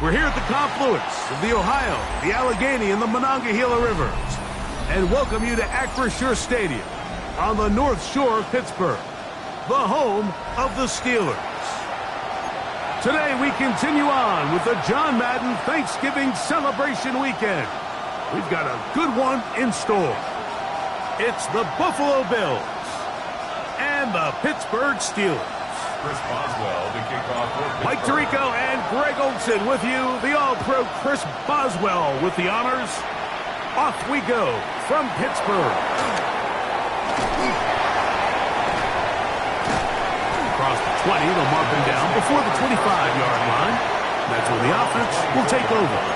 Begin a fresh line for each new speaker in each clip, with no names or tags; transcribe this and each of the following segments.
We're here at the confluence of the Ohio, the Allegheny, and the Monongahela Rivers, and welcome you to Acrisure Stadium on the North Shore of Pittsburgh, the home of the Steelers. Today we continue on with the John Madden Thanksgiving celebration weekend. We've got a good one in store. It's the Buffalo Bills and the Pittsburgh Steelers.
Chris Boswell to kick off.
Mike Tirico and Greg Olson with you. The All-Pro Chris Boswell with the honors. Off we go from Pittsburgh. Across the 20, they'll mark him down before the 25-yard line. That's when the offense will take over.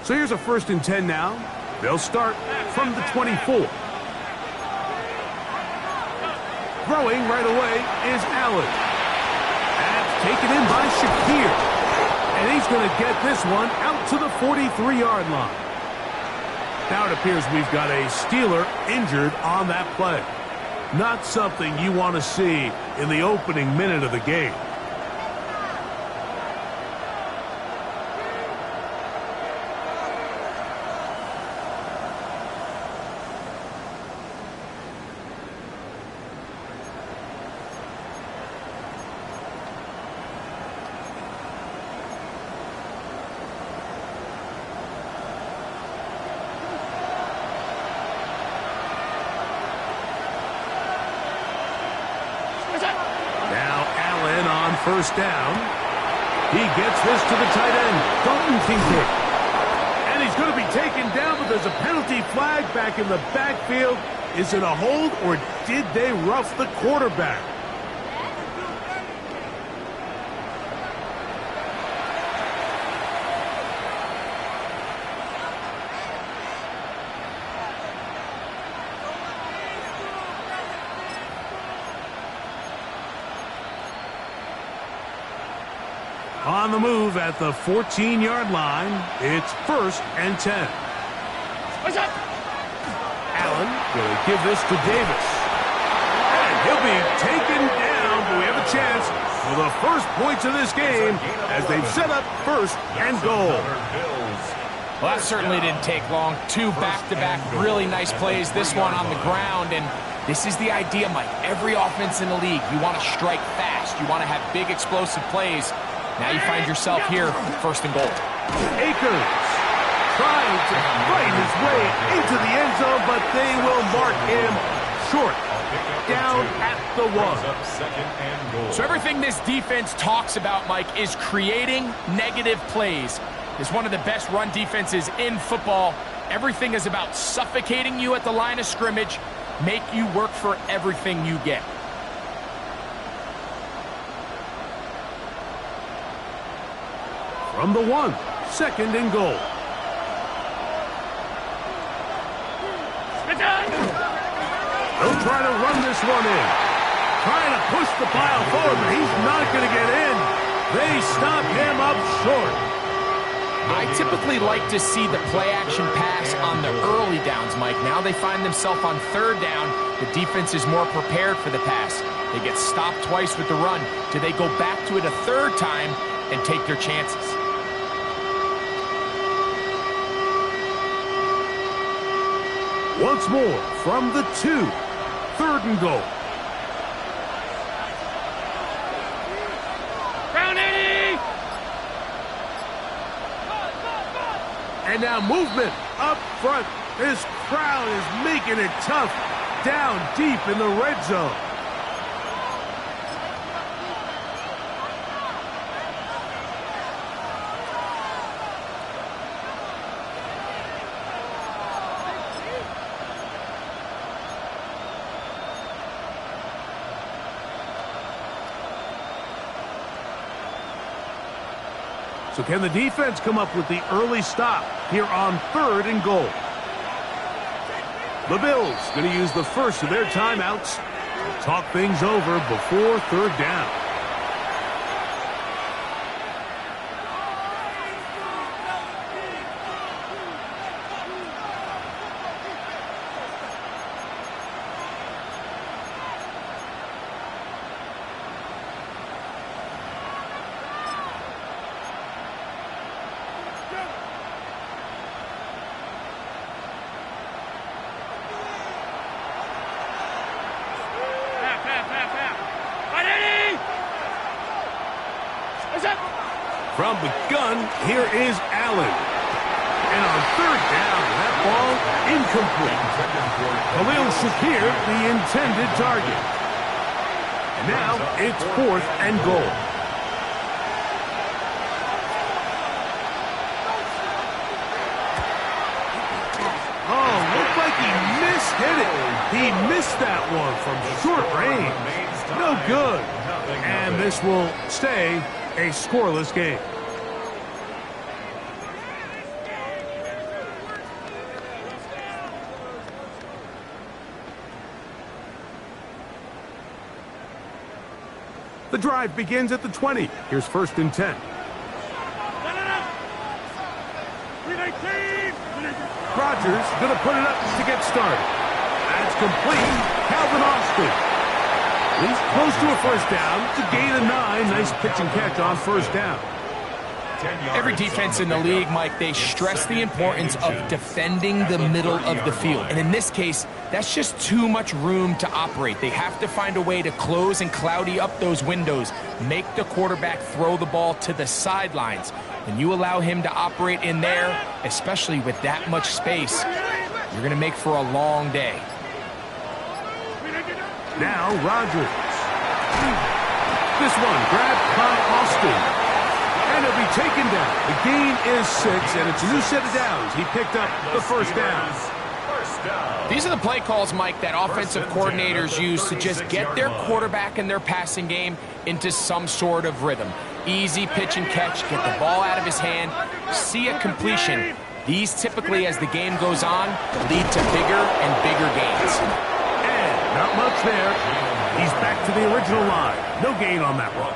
So here's a 1st and 10 now. They'll start from the 24. Throwing right away is Allen. That's taken in by Shakir. And he's going to get this one out to the 43-yard line. Now it appears we've got a Steeler injured on that play. Not something you want to see in the opening minute of the game. First down. He gets this to the tight end, Dalton Kincaid. And he's going to be taken down, but there's a penalty flag back in the backfield. Is it a hold, or did they rough the quarterback? On the move at the 14-yard line, it's 1st and 10. Allen going to give this to Davis. And he'll be taken down, but we have a chance for the first points of this game as they've set up 1st and goal.
Well, that certainly didn't take long. 2 back-to-back really nice plays, this one on the ground, and this is the idea, Mike. Every offense in the league, you want to strike fast. You want to have big, explosive plays. Now you find yourself here, 1st and goal.
Akers trying to fight his way into the end zone, but they will mark him short. Down at the 1.
So everything this defense talks about, Mike, is creating negative plays. It's one of the best run defenses in football. Everything is about suffocating you at the line of scrimmage, make you work for everything you get.
from the 1, 2nd and goal. They'll try to run this one in. Trying to push the pile forward, but he's not going to get in. They stop him up short.
I typically like to see the play-action pass on the early downs, Mike. Now they find themselves on 3rd down. The defense is more prepared for the pass. They get stopped twice with the run. Do they go back to it a 3rd time and take their chances?
Once more from the 2, 3rd and goal. And now movement up front. This crowd is making it tough down deep in the red zone. So can the defense come up with the early stop here on 3rd and goal? The Bills going to use the first of their timeouts to talk things over before 3rd down. From the gun, here is Allen. And on 3rd down, that ball incomplete. Khalil Shakir, the intended target. And now it's 4th and goal. Oh, looked like he mishit it. He missed that one from short range. No good. And this will stay a scoreless game. The drive begins at the 20. Here's 1st and 10. Rodgers going to put it up to get started. That's complete. Calvin Austin. He's close to a 1st down to gain a 9. Nice pitch and catch on 1st down.
Every defense in the league, Mike, they stress the importance of defending the middle of the field. And in this case, that's just too much room to operate. They have to find a way to close and cloudy up those windows, make the quarterback throw the ball to the sidelines. When you allow him to operate in there, especially with that much space, you're going to make for a long day.
Now Rodgers. This one grabbed by Austin. And it'll be taken down. The gain is 6, and it's a new set of downs. He picked up the 1st down.
These are the play calls, Mike, that offensive coordinators use to just get their quarterback and their passing game into some sort of rhythm. Easy pitch and catch, get the ball out of his hand, see a completion. These typically, as the game goes on, lead to bigger and bigger gains.
And not much there. He's back to the original line. No gain on that one.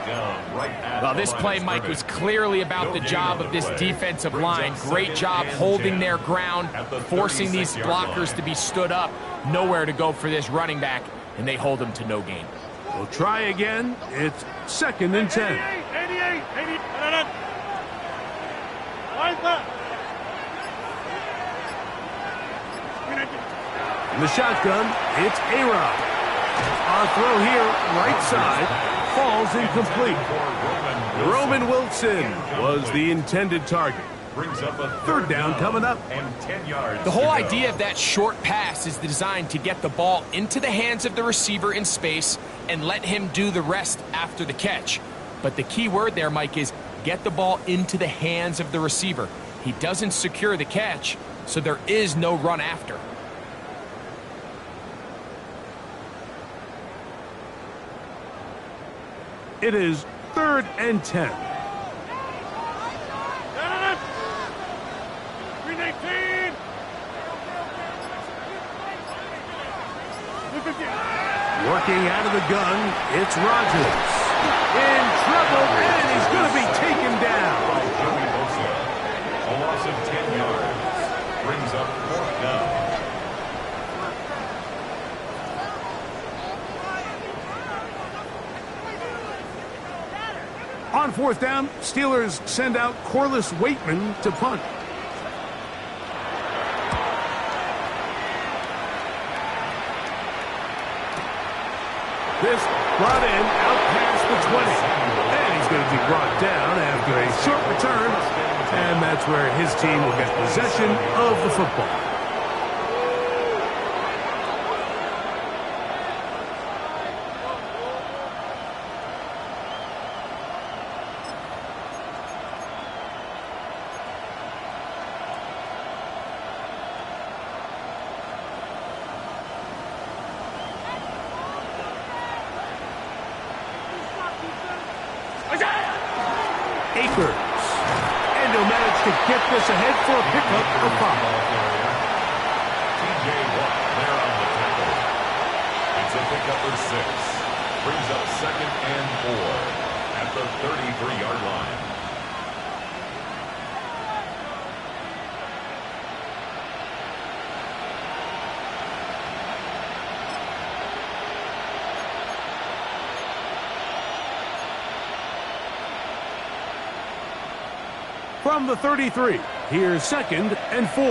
Well, this play, Mike, was clearly about the job of this defensive line. Great job holding their ground, forcing these blockers to be stood up. Nowhere to go for this running back, and they hold him to no gain.
We'll try again. It's 2nd and 10.
88.
In the shotgun, it's A-Rod. Our throw here, right side, falls incomplete. Roman Wilson was the intended target. 3rd down coming up.
The whole idea of that short pass is designed to get the ball into the hands of the receiver in space and let him do the rest after the catch. But the key word there, Mike, is get the ball into the hands of the receiver. He doesn't secure the catch, so there is no run after.
It is 3rd and 10. Working out of the gun, it's Rodgers. In trouble, and he's going to be taken down.
A loss of 10 yards. Brings up 4th down.
On 4th down, Steelers send out Corliss Waitman to punt. This brought in out past the 20. And he's going to be brought down after a short return. And that's where his team will get possession of the football. Akers. And he'll manage to get this ahead for a pickup of 5.
TJ Watt there on the tackle. It's a pickup of 6. Brings up 2nd and 4 at the 33-yard line.
From the 33, here's 2nd and 4.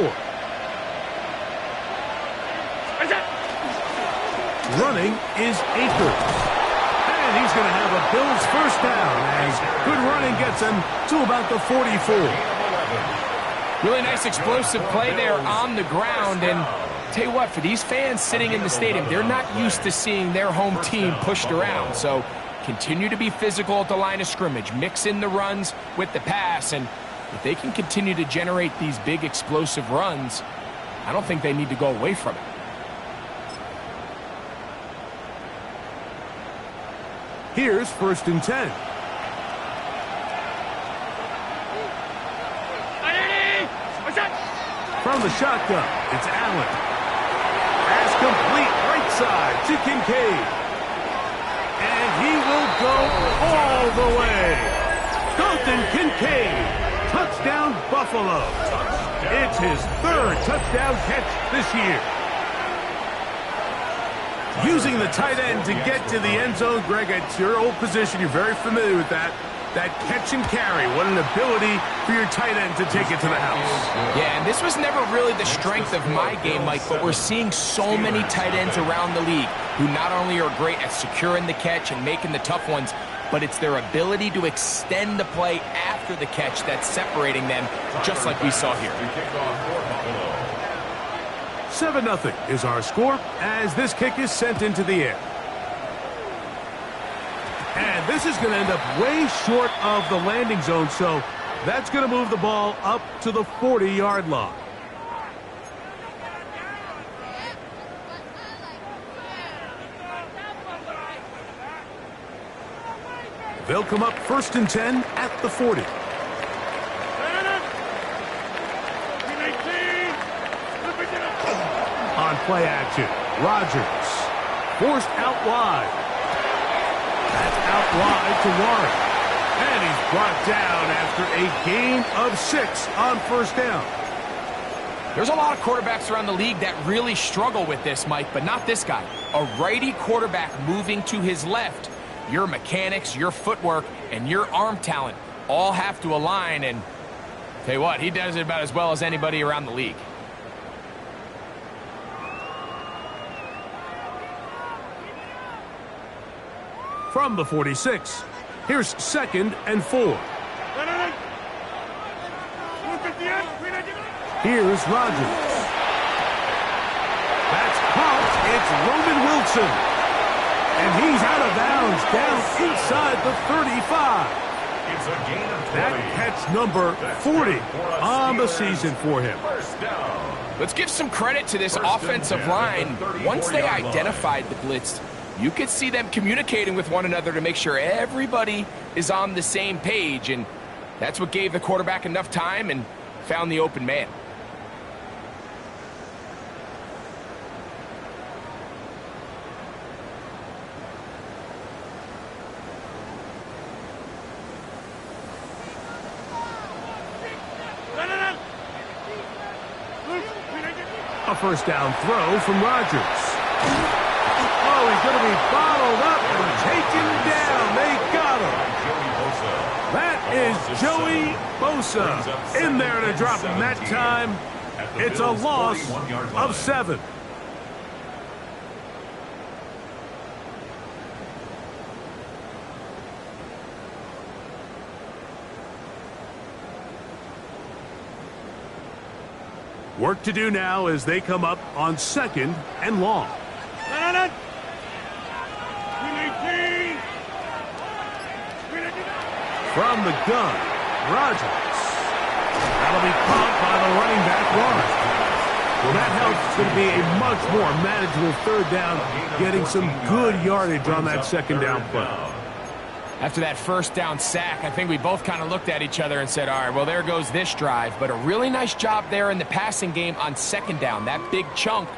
Running is Akers. And he's going to have a Bills first down as good running gets him to about the 44.
Really nice explosive play there on the ground. And tell you what, for these fans sitting in the stadium, they're not used to seeing their home team pushed around. So continue to be physical at the line of scrimmage. Mix in the runs with the pass. And if they can continue to generate these big explosive runs, I don't think they need to go away from it.
Here's 1st and 10. From the shotgun, it's Allen. Pass complete right side to Kincaid. And he will go all the way. Dalton Kincaid. Touchdown, Buffalo. It's his 3rd touchdown catch this year. Using the tight end to get to the end zone, Greg, it's your old position. You're very familiar with that. That catch and carry. What an ability for your tight end to take it to the house.
Yeah, and this was never really the strength of my game, Mike, but we're seeing so many tight ends around the league who not only are great at securing the catch and making the tough ones, but it's their ability to extend the play after the catch that's separating them, just like we saw here.
7-0 is our score as this kick is sent into the air. And this is going to end up way short of the landing zone, so that's going to move the ball up to the 40-yard line. They'll come up 1st and 10 at the 40. On play action, Rodgers forced out wide. That's out wide to Warren. And he's brought down after a gain of 6 on 1st down.
There's a lot of quarterbacks around the league that really struggle with this, Mike, but not this guy. A righty quarterback moving to his left. Your mechanics, your footwork, and your arm talent all have to align, and tell you what, he does it about as well as anybody around the league.
From the 46, here's 2nd and 4. Here's Rodgers. That's caught. It's Roman Wilson. And he's out of bounds down inside the 35.
It's a gain of 20.
That catch number 40 on the season for him.
Let's give some credit to this offensive line. Once they identified the blitz, you could see them communicating with one another to make sure everybody is on the same page, and that's what gave the quarterback enough time and found the open man.
first down throw from Rodgers. Oh, he's going to be bottled up and taken down. They got him. That is Joey Bosa in there to drop him that time. It's a loss of 7. Work to do now as they come up on 2nd and long. From the gun, Rodgers. That'll be caught by the running back, Lawrence. Well, that helps. It's going to be a much more manageable 3rd down, getting some good yardage on that 2nd down play.
After that 1st down sack, I think we both kind of looked at each other and said, all right, well, there goes this drive. But a really nice job there in the passing game on 2nd down. That big chunk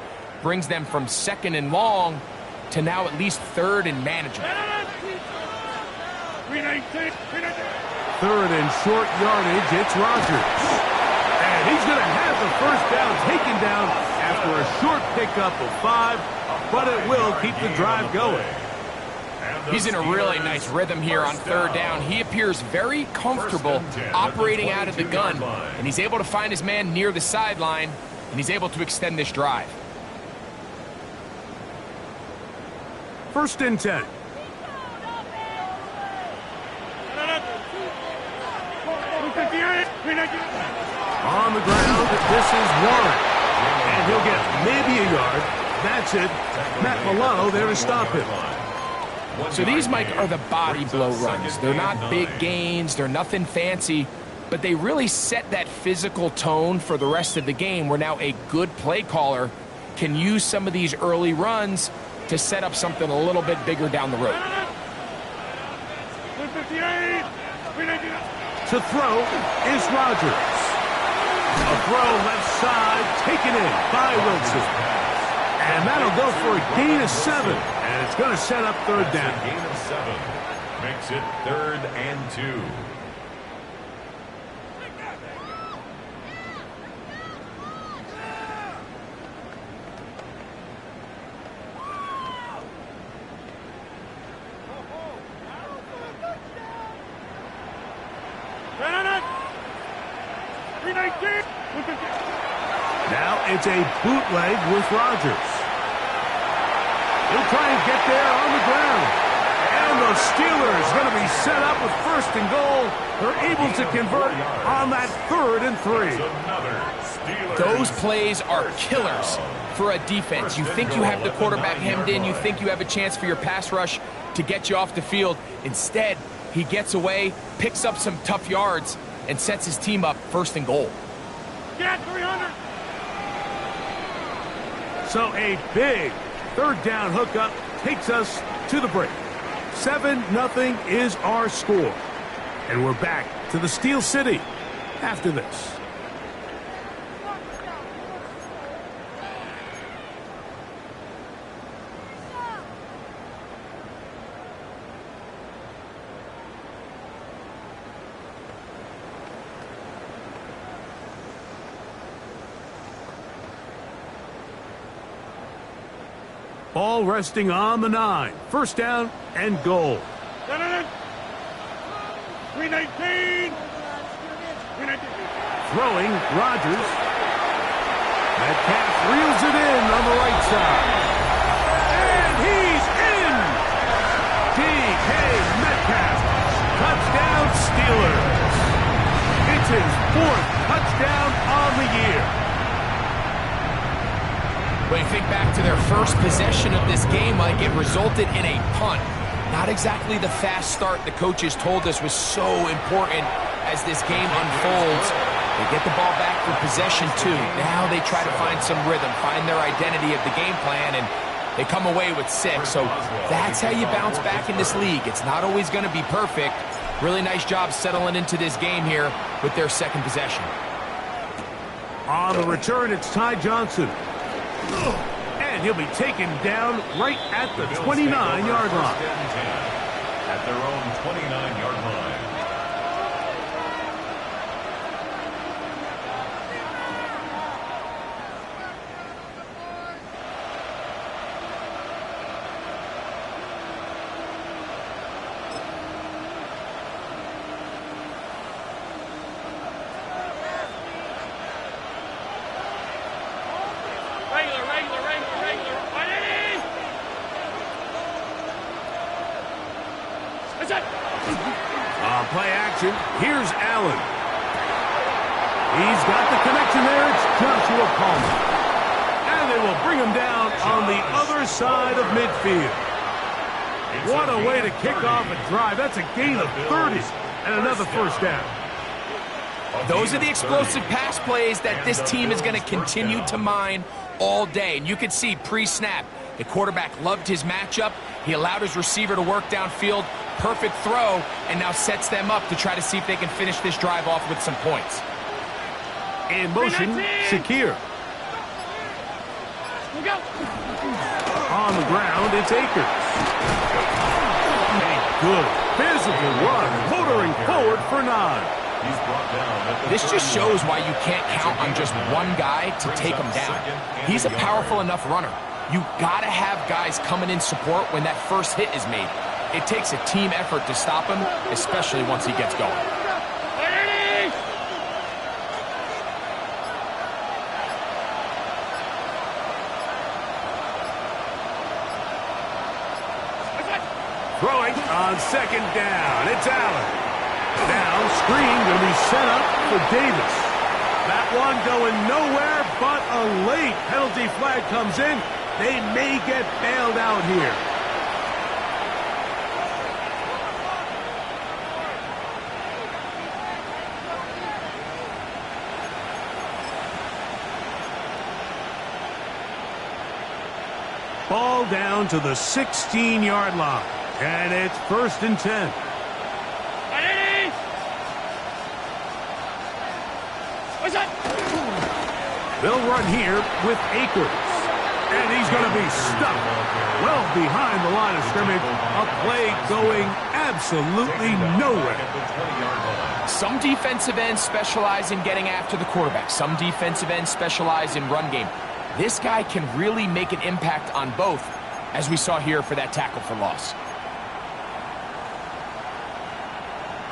brings them from 2nd and long to now at least 3rd and manageable.
3rd and short yardage, it's Rodgers. And he's going to have the 1st down taken down after a short pickup of 5, but it will keep the drive going.
He's in a really nice rhythm here on 3rd down. He appears very comfortable operating out of the gun, and he's able to find his man near the sideline, and he's able to extend this drive.
1st and 10. On the ground, this is Warren. And he'll get maybe a yard. That's it. Matt Milano there to stop him.
So these, Mike, are the body blow runs. They're not big gains. They're nothing fancy. But they really set that physical tone for the rest of the game where now a good play caller can use some of these early runs to set up something a little bit bigger down the road.
To throw is Rodgers. A throw left side, taken in by Wilson. And that'll go for a gain of 7. And it's going to set up 3rd down.
Gain of 7 makes it 3rd and 2.
Now it's a bootleg with Rodgers. He'll try and get there on the ground. And the Steelers going to be set up with 1st and goal. They're able to convert on that 3rd and 3.
Those plays are killers for a defense. You think you have the quarterback hemmed in. You think you have a chance for your pass rush to get you off the field. Instead, he gets away, picks up some tough yards, and sets his team up 1st and goal.
Get 300.
So a big 3rd down hookup takes us to the break. 7-0 is our score. And we're back to the Steel City after this. Ball resting on the 9. 1st down and goal.
319.
Throwing, Rodgers. Metcalf reels it in on the right side. And he's in! DK Metcalf. Touchdown Steelers. It's his 4th touchdown on the year.
When you think back to their first possession of this game, Mike, it resulted in a punt. Not exactly the fast start the coaches told us was so important as this game unfolds. They get the ball back for possession 2. Now they try to find some rhythm, find their identity of the game plan, and they come away with 6. So that's how you bounce back in this league. It's not always going to be perfect. Really nice job settling into this game here with their 2nd possession.
On the return, it's Ty Johnson. And he'll be taken down right at the 29-yard line.
At their own 29-yard line.
action. Here's Allen. He's got the connection there. It's Joshua Palmer. And they will bring him down on the other side of midfield. What a way to kick off a drive. That's a gain of 30 and another first down.
Those are the explosive pass plays that this team is going to continue to mine all day. And you can see pre-snap, the quarterback loved his matchup. He allowed his receiver to work downfield. Perfect throw, and now sets them up to try to see if they can finish this drive off with some points.
In motion, Shakir. On the ground, it's Akers. A good physical run, motoring forward for 9.
This just shows why you can't count on just one guy to take him down. He's a powerful enough runner. You gotta have guys coming in support when that first hit is made. It takes a team effort to stop him, especially once he gets going.
Throwing on second down. It's Allen. Now screen will be set up for Davis. That one going nowhere, but a late penalty flag comes in. They may get bailed out here. Ball down to the 16-yard line. And it's 1st and 10. They'll run here with Akers. And he's going to be stuck well behind the line of scrimmage. A play going absolutely nowhere.
Some defensive ends specialize in getting after the quarterback. Some defensive ends specialize in run game. This guy can really make an impact on both, as we saw here for that tackle for loss.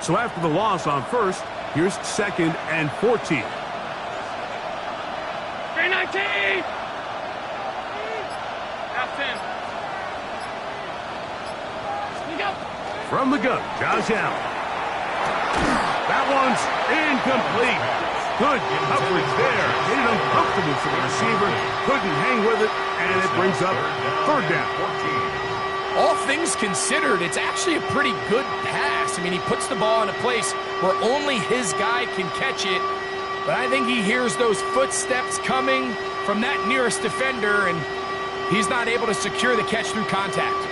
So after the loss on first, here's 2nd and 14.
319!
From the gun, Josh Allen. That one's incomplete. Good coverage there. Made it uncomfortable for the receiver. Couldn't hang with it, and it brings up 3rd down.
All things considered, it's actually a pretty good pass. I mean, he puts the ball in a place where only his guy can catch it. But I think he hears those footsteps coming from that nearest defender, and he's not able to secure the catch through contact.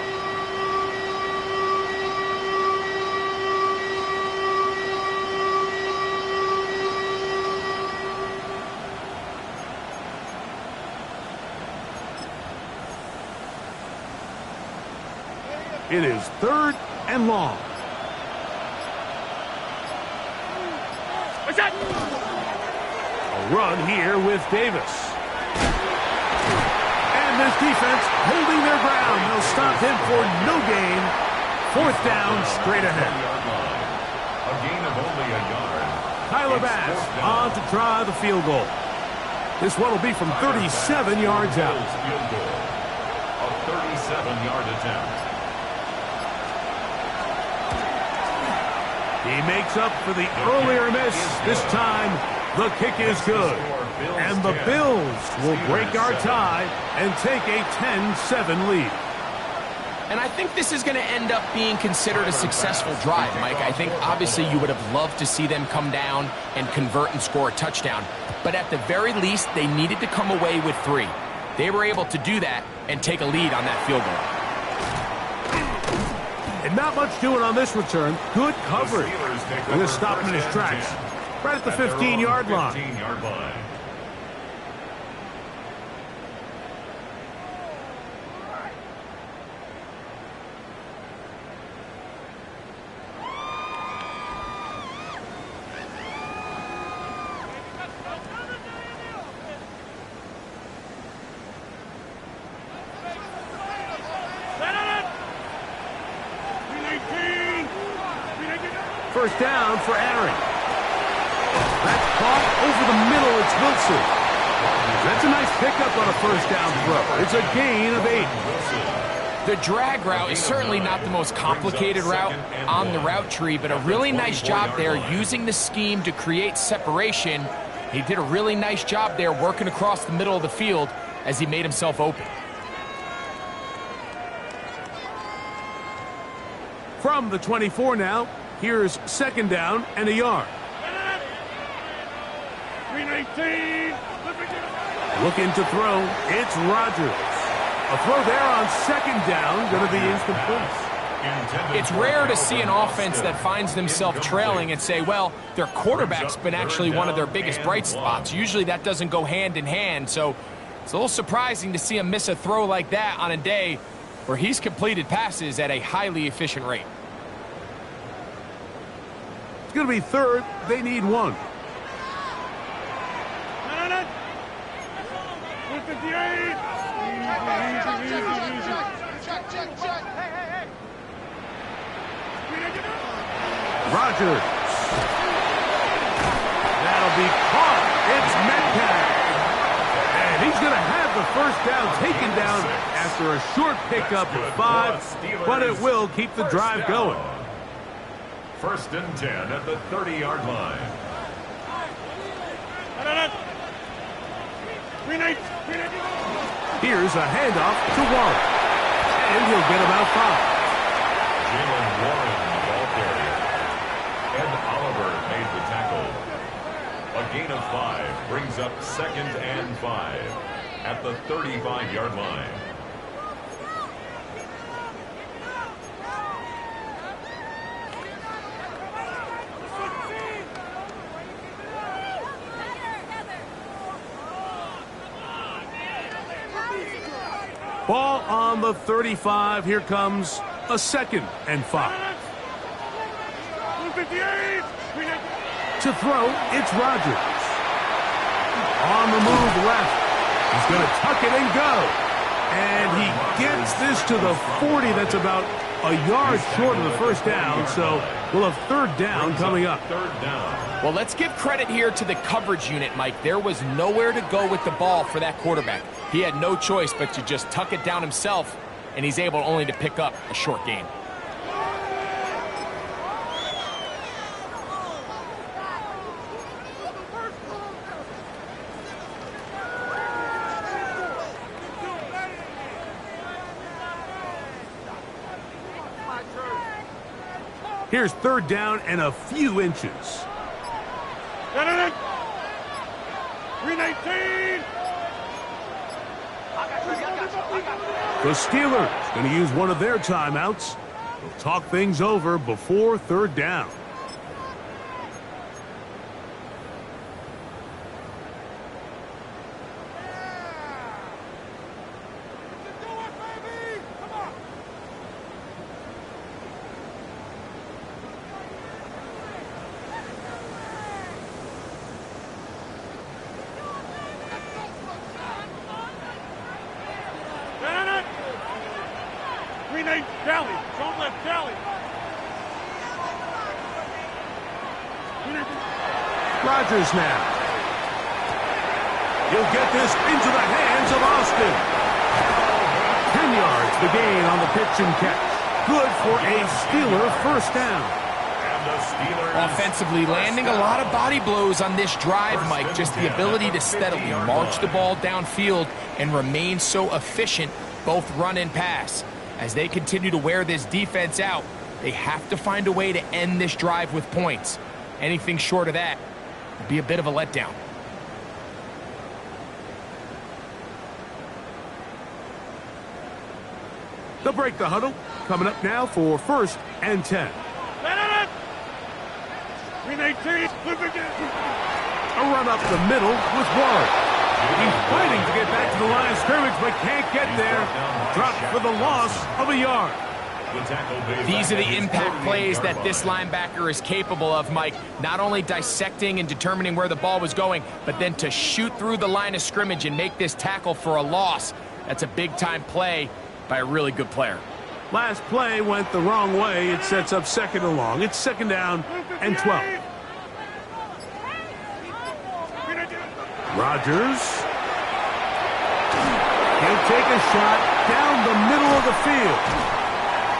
It is 3rd and long.
What's that?
A run here with Davis. And this defense holding their ground. They'll stop him for no gain. 4th down, straight ahead.
A gain of only a yard.
Tyler Bass on to try the field goal. This one will be from 37 yards out.
A 37-yard attempt.
He makes up for the earlier miss. This time, the kick is good. And the Bills will break our tie and take a 10-7 lead.
And I think this is going to end up being considered a successful drive, Mike. I think obviously you would have loved to see them come down and convert and score a touchdown. But at the very least, they needed to come away with 3. They were able to do that and take a lead on that field goal.
And not much doing on this return. Good coverage. And this stop in his tracks. Right at the 15-yard line. First down for Aaron. That's caught over the middle. It's Wilson. That's a nice pickup on a first down throw. It's a gain of 8.
The drag route is certainly not the most complicated route on the route tree, but a really nice job there using the scheme to create separation. He did a really nice job there working across the middle of the field as he made himself open.
From the 24 now, here's second down and a yard.
319.
Looking to throw, it's Rodgers. A throw there on second down, going to be incomplete.
It's rare to see an offense that finds themselves trailing and say, well, their quarterback's been actually one of their biggest bright spots. Usually that doesn't go hand in hand, so it's a little surprising to see him miss a throw like that on a day where he's completed passes at a highly efficient rate.
It's going to be third. They need one.
158.
Rodgers. That'll be caught. It's Metcalf. And he's going to have the first down taken down after a short pickup of 5, but it will keep the drive going.
First and 10 at the 30-yard line.
Here's a handoff to Warren. And he'll get about 5.
Jalen Warren, the ball carrier. Ed Oliver made the tackle. A gain of 5 brings up second and 5 at the 35-yard line.
Ball on the 35. Here comes a second and 5.
158.
To throw, it's Rodgers. On the move left. He's going to tuck it and go. And he gets this to the 40. That's about a yard short of the first down. So we'll have third down coming up.
Third down.
Well, let's give credit here to the coverage unit, Mike. There was nowhere to go with the ball for that quarterback. He had no choice but to just tuck it down himself, and he's able only to pick up a short gain.
Here's third down and a few inches.
319.
The Steelers going to use one of their timeouts. They'll talk things over before third down.
Kelly, don't let Kelly.
Rodgers now. He'll get this into the hands of Austin. 10 yards the gain on the pitch and catch. Good for a Steeler first down.
And the Steelers
Offensively, landing a lot of body blows on this drive, Mike. Just the ability to steadily march the ball downfield and remain so efficient, both run and pass. As they continue to wear this defense out, they have to find a way to end this drive with points. Anything short of that would be a bit of a letdown.
They'll break the huddle. Coming up now for first and 10.
319.
A run up the middle with Warren. He's fighting to get back to the line of scrimmage, but can't get there. Dropped for the loss of a yard.
These are the impact plays that this linebacker is capable of, Mike. Not only dissecting and determining where the ball was going, but then to shoot through the line of scrimmage and make this tackle for a loss. That's a big-time play by a really good player.
Last play went the wrong way. It sets up second and long. It's second down and 12. Rodgers. He'll take a shot. down the middle of the field.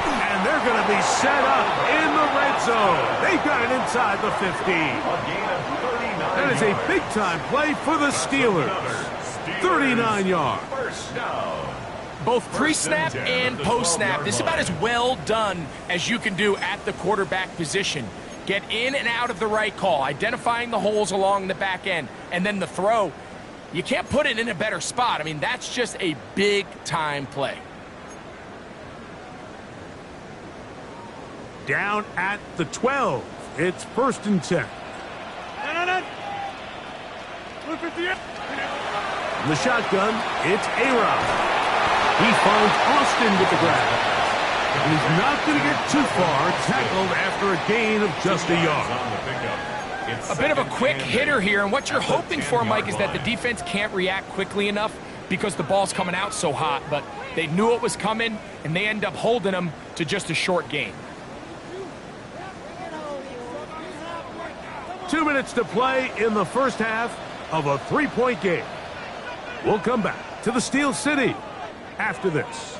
And they're going to be set up in the red zone. They've got it inside the 15. That is a big-time play for the Steelers. 39 yards.
Both pre-snap and post-snap, this is about as well done as you can do at the quarterback position. Get in and out of the right call, identifying the holes along the back end, and then the throw. You can't put it in a better spot. I mean, that's just a big-time play.
Down at the 12. It's 1st and 10. In the shotgun, it's A-Rod. He finds Austin with the grab. And he's not going to get too far, tackled after a gain of just a yard.
A bit of a quick hitter here, and what you're hoping for, Mike, is that the defense can't react quickly enough because the ball's coming out so hot. But they knew it was coming, and they end up holding him to just a short gain.
2 minutes to play in the first half of a 3-point game. We'll come back to the Steel City after this.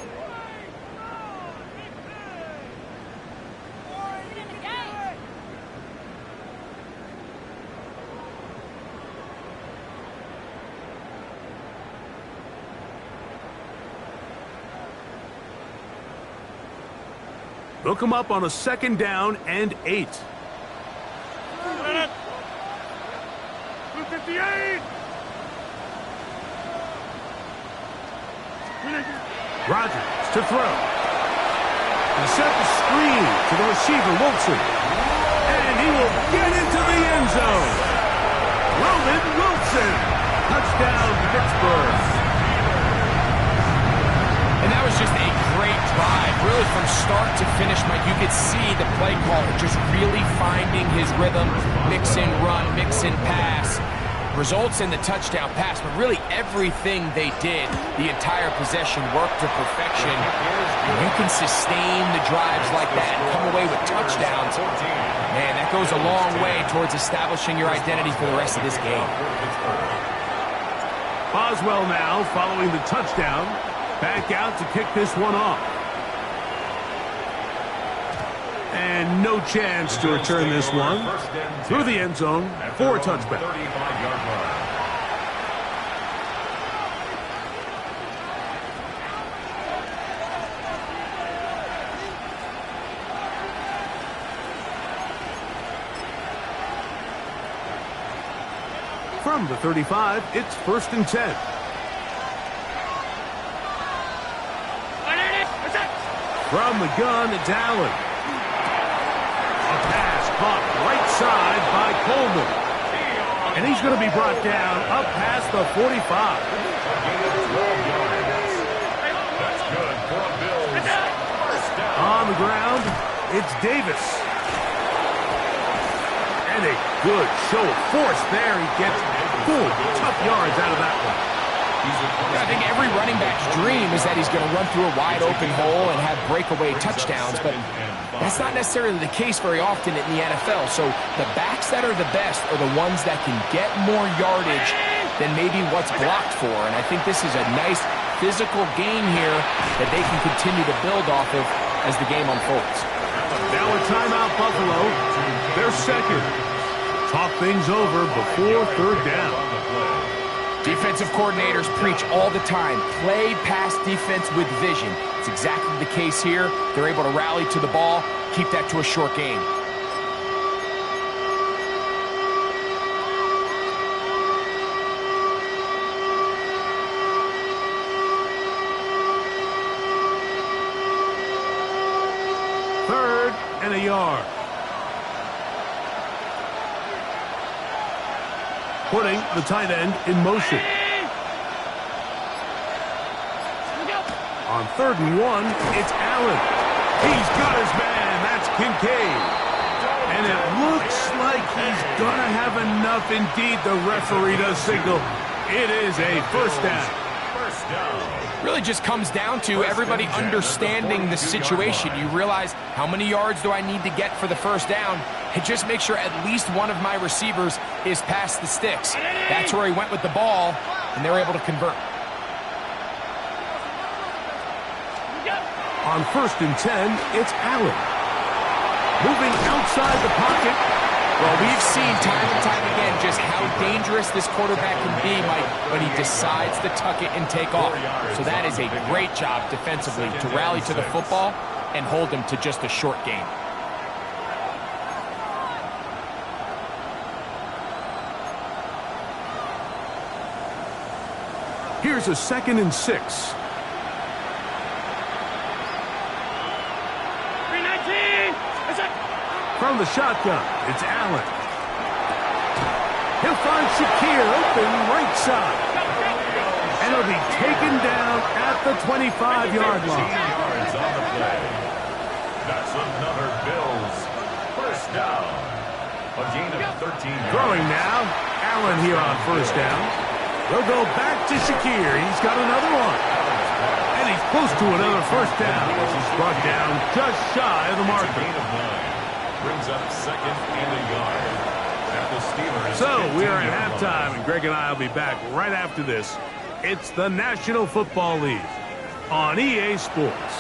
They'll come up on a 2nd down and 8.
258.
Rodgers to throw. He set the screen to the receiver, Wilson. And he will get into the end zone. Roman Wilson. Touchdown, Pittsburgh.
And that was just a great drive, really from start to finish, Mike. You could see the play caller just really finding his rhythm, mix and run, mix and pass. Results in the touchdown pass, but really everything they did, the entire possession worked to perfection. And you can sustain the drives like that and come away with touchdowns. Man, that goes a long way towards establishing your identity for the rest of this game.
Boswell now following the touchdown. Back out to kick this one off. And no chance to return this one through the end zone for a touchback. From the 35, it's 1st and 10. From the gun, it's Allen. A pass caught right side by Coleman. And he's going to be brought down up past the 45.
That's good for a Bills.
On the ground, it's Davis. And a good show of force there. He gets full tough yards out of that one.
I think every running back's dream is that he's going to run through a wide open hole and have breakaway touchdowns, but that's not necessarily the case very often in the NFL. So the backs that are the best are the ones that can get more yardage than maybe what's blocked for. And I think this is a nice physical gain here that they can continue to build off of as the game unfolds.
Now a timeout, Buffalo. They're second. Talk things over before 3rd down.
Defensive coordinators preach all the time, play pass defense with vision. It's exactly the case here. They're able to rally to the ball, keep that to a short game.
Third and a yard. Putting the tight end in motion. On 3rd and 1, it's Allen. He's got his man. That's Kincaid. And it looks like he's going to have enough. Indeed, the referee does signal. It is a 1st down.
Really just comes down to everybody understanding the situation. You realize, how many yards do I need to get for the 1st down? And just make sure at least one of my receivers is past the sticks. That's where he went with the ball, and they were able to convert.
On 1st and 10, it's Allen. Moving outside the pocket.
Well, we've seen time and time again just how dangerous this quarterback can be, Mike, when he decides to tuck it and take off. So that is a great job defensively to rally to the football and hold him to just a short gain.
Here's a 2nd and 6.
319.
From the shotgun, it's Allen. He'll find Shakir open right side. And he'll be taken down at the 25-yard line.
Yards on the play. That's another Bills first down. A gain of 13 yards.
Throwing now, Allen here on 1st down. They'll go back to Shakir. He's got another one. And he's close to another 1st down. Brought down just shy of the marker.
Gain of 9. Brings up 2nd and a yard. At the Steelers.
So we are at halftime, and Greg and I will be back right after this. It's the National Football League on EA Sports.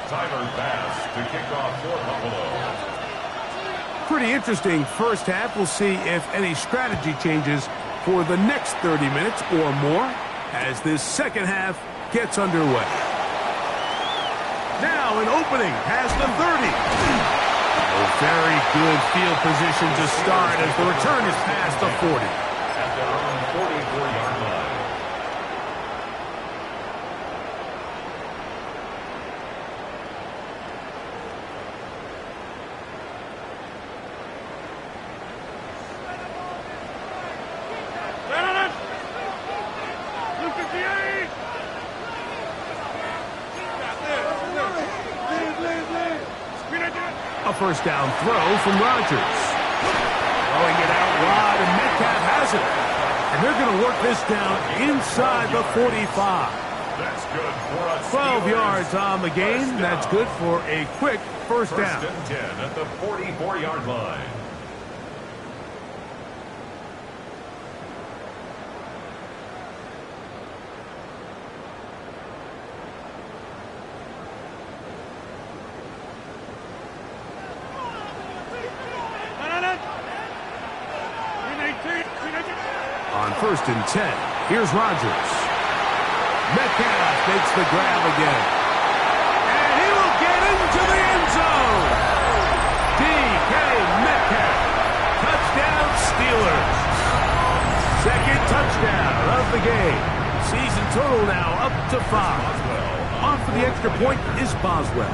Tyler Bass to kick off for Buffalo.
Pretty interesting first half. We'll see if any strategy changes for the next 30 minutes or more as this second half gets underway. Now an opening past the 30. A very good field position to start as the return is past the 40.
At their own 44-yard line.
A first down throw from Rodgers. Throwing it out wide, and Metcalf has it. And they're going to work this down inside the 45.
That's good for a
12
Steelers
yards on the gain. That's good for a quick first down.
1st and 10 at the 44-yard line.
On 1st and 10, here's Rodgers. Metcalf makes the grab again. And he will get into the end zone. DK Metcalf. Touchdown Steelers. Second touchdown of the game. Season total now up to 5. On for the extra point is Boswell.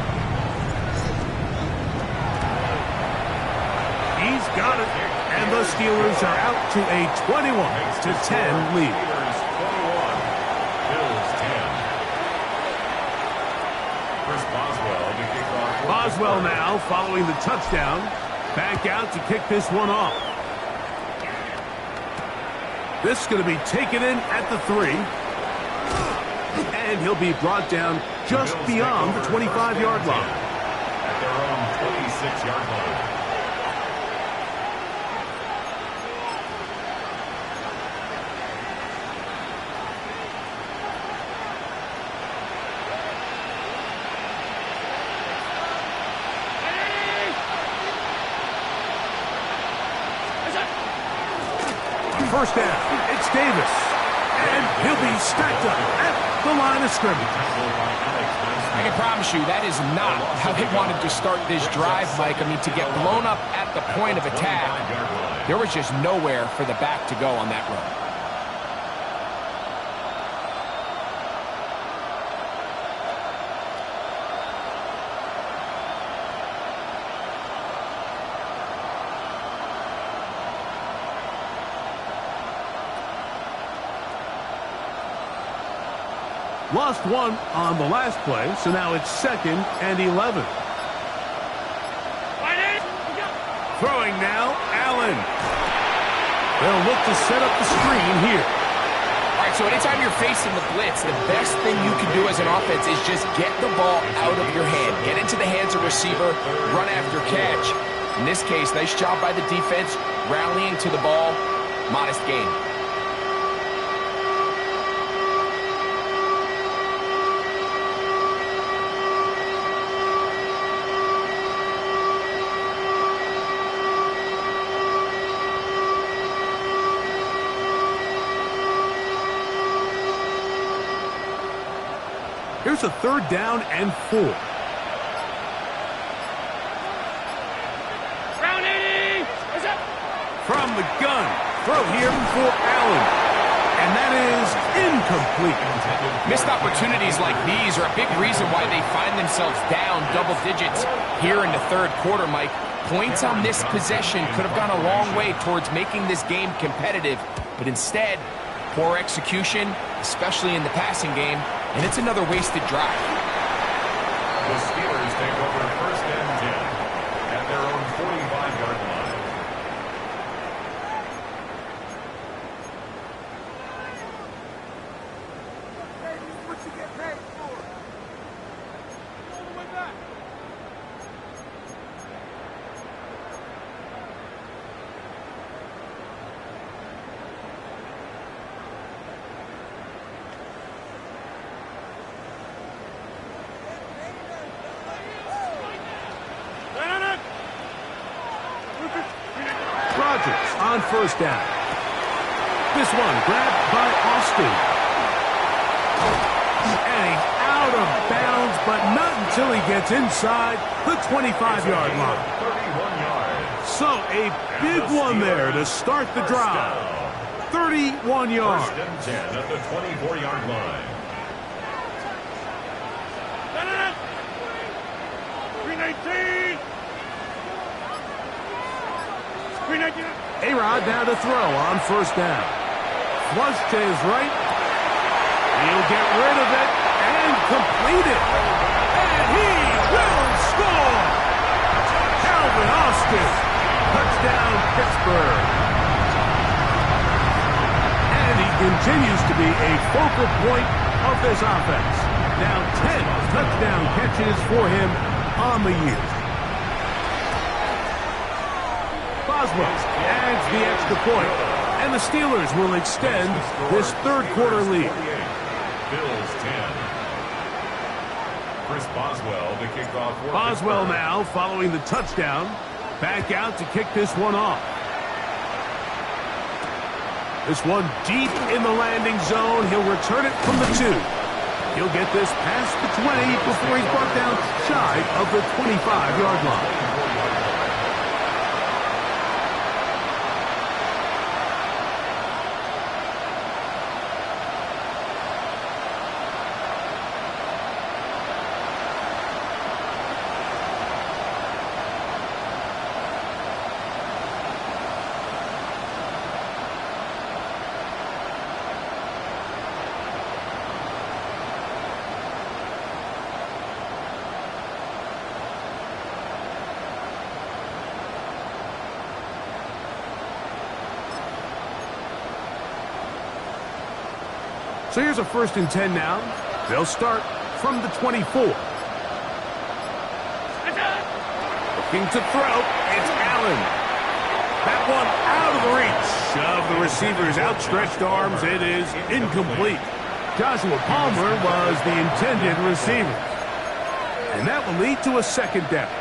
He's got it. And the Steelers are out to a 21-10 lead.
Steelers 21, Bills 10. Chris Boswell to kick off.
Boswell now following the touchdown. Back out to kick this one off. This is going to be taken in at the 3. And he'll be brought down just beyond the 25-yard line.
At their own 26-yard line.
First down, it's Davis. And he'll be stacked up at the line of scrimmage.
I can promise you that is not how they wanted to start this drive, Mike. I mean, to get blown up at the point of attack, there was just nowhere for the back to go on that run.
Lost one on the last play, so now it's 2nd and 11. Throwing now, Allen. They'll look to set up the screen here.
All right, so anytime you're facing the blitz, the best thing you can do as an offense is just get the ball out of your hand. Get into the hands of receiver, run after catch. In this case, nice job by the defense, rallying to the ball, modest gain.
Here's a 3rd down and 4.
Round 80.
From the gun, throw here for Allen. And that is incomplete.
Missed opportunities like these are a big reason why they find themselves down double digits here in the 3rd quarter, Mike. Points on this possession could have gone a long way towards making this game competitive, but instead, poor execution, especially in the passing game, and it's another wasted drive.
The Steelers take over 1st and 10 at their own 45-yard line.
What you get paid for? All the way back.
Rodgers on 1st down. This one grabbed by Austin. And he's out of bounds, but not until he gets inside the 25-yard line.
31 yards.
So a big one there to start the drive. 31 yards.
1st and 10 at the 24-yard line.
Green 18. Green 18.
A-Rod now to throw on 1st down. Flush to his right. He'll get rid of it and complete it. And he will score. Calvin Austin. Touchdown, Pittsburgh. And he continues to be a focal point of this offense. Now 10 touchdown catches for him on the year. Boswell adds the extra point, and the Steelers will extend this 3rd quarter lead.
Bills 10. Chris Boswell to kick off.
Boswell now following the touchdown. Back out to kick this one off. This one deep in the landing zone. He'll return it from the 2. He'll get this past the 20 before he's brought down shy of the 25-yard line. So here's a 1st and 10 now. They'll start from the 24. Looking to throw. It's Allen. That one out of the reach of the receiver's outstretched arms. It is incomplete. Joshua Palmer was the intended receiver. And that will lead to a 2nd down.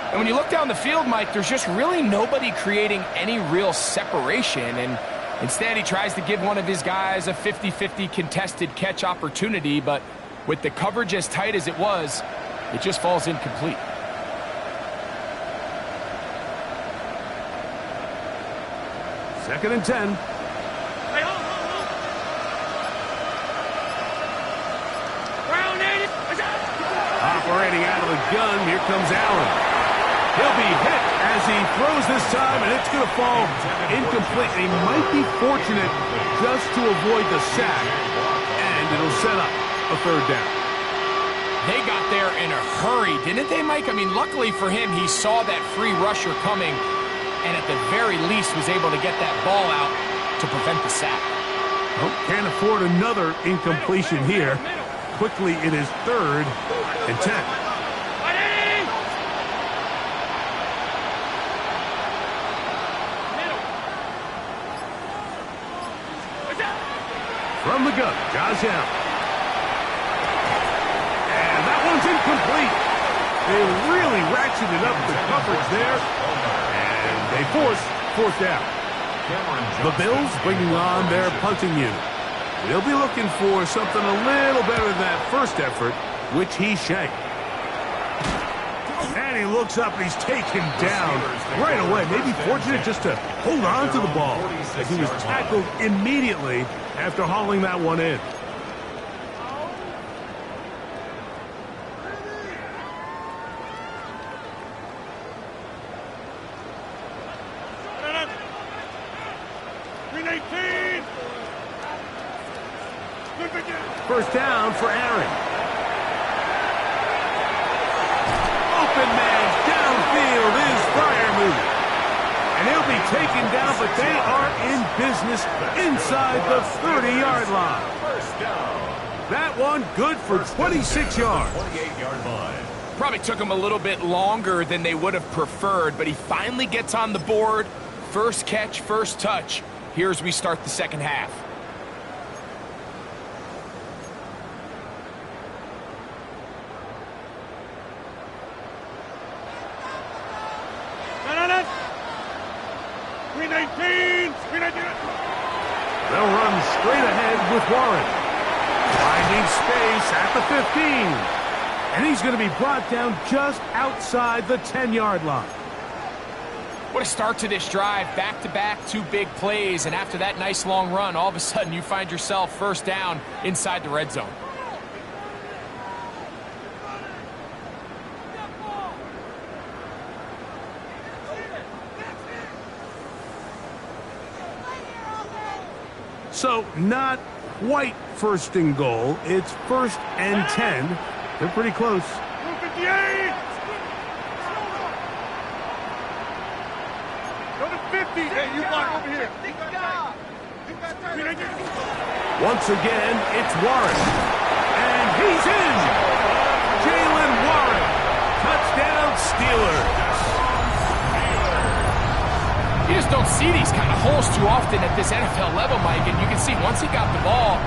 And when you look down the field, Mike, there's just really nobody creating any real separation, and instead, he tries to give one of his guys a 50-50 contested catch opportunity, but with the coverage as tight as it was, it just falls incomplete.
Second and 10. Operating out of the gun, here comes Allen. He'll be hit as he throws this time, and it's going to fall incomplete. He might be fortunate just to avoid the sack, and it'll set up a 3rd down.
They got there in a hurry, didn't they, Mike? I mean, luckily for him, he saw that free rusher coming, and at the very least was able to get that ball out to prevent the sack.
Well, can't afford another incompletion here. Quickly, it is 3rd and 10. From the gun, Josh Allen. And that one's incomplete. They really ratcheted up the coverage there. And they force 4th down. The Bills bringing on their punting unit. He'll be looking for something a little better than that first effort, which he shanked. And he looks up and he's taken down right away. Maybe fortunate just to hold on to the ball as he was tackled immediately after hauling that one in. First down for Aaron. Open man downfield is Freiermuth. And he'll be taken down, but they are in business inside the 30-yard line.
First down.
That one good for 26 yards.
28-yard line.
Probably took him a little bit longer than they would have preferred, but he finally gets on the board. First catch, first touch. Here as we start the second half.
They'll run straight ahead with Warren. Finding space at the 15. And he's going to be brought down just outside the 10-yard line.
What a start to this drive. Back-to-back, 2 big plays. And after that nice long run, all of a sudden you find yourself first down inside the red zone.
So not quite first and goal. It's first and 10. They're pretty close.
58! Go to 50. Hey, you block over here.
Once again, it's Warren. And he's in! Jalen Warren. Touchdown, Steelers.
You just don't see these kind of holes too often at this NFL level, Mike, and you can see once he got the ball,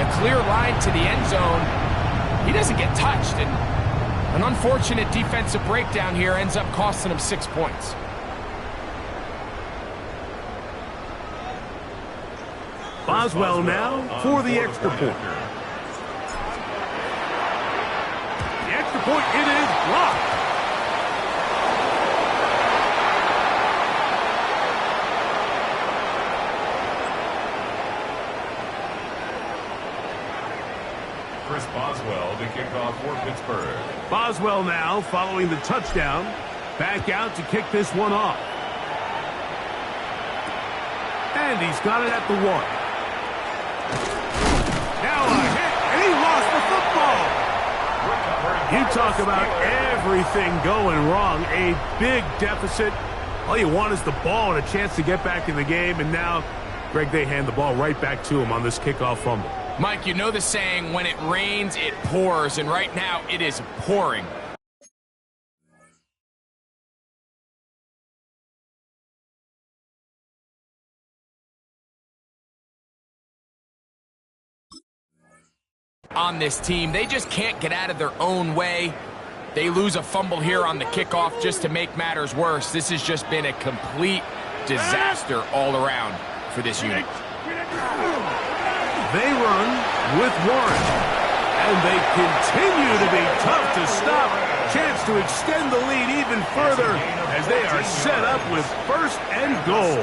the clear line to the end zone, he doesn't get touched, and an unfortunate defensive breakdown here ends up costing him 6 points.
Boswell now for the extra point. The extra point, it is blocked.
Chris Boswell to kick off for Pittsburgh.
Boswell now following the touchdown. Back out to kick this one off. And he's got it at the 1. Now a hit, and he lost the football. You talk about everything going wrong. A big deficit. All you want is the ball and a chance to get back in the game. And now, Greg, they hand the ball right back to him on this kickoff fumble.
Mike, you know the saying, when it rains, it pours, and right now it is pouring. On this team, they just can't get out of their own way. They lose a fumble here on the kickoff just to make matters worse. This has just been a complete disaster all around for this unit.
They run with Warren, and they continue to be tough to stop. Chance to extend the lead even further as they are set up with first and goal.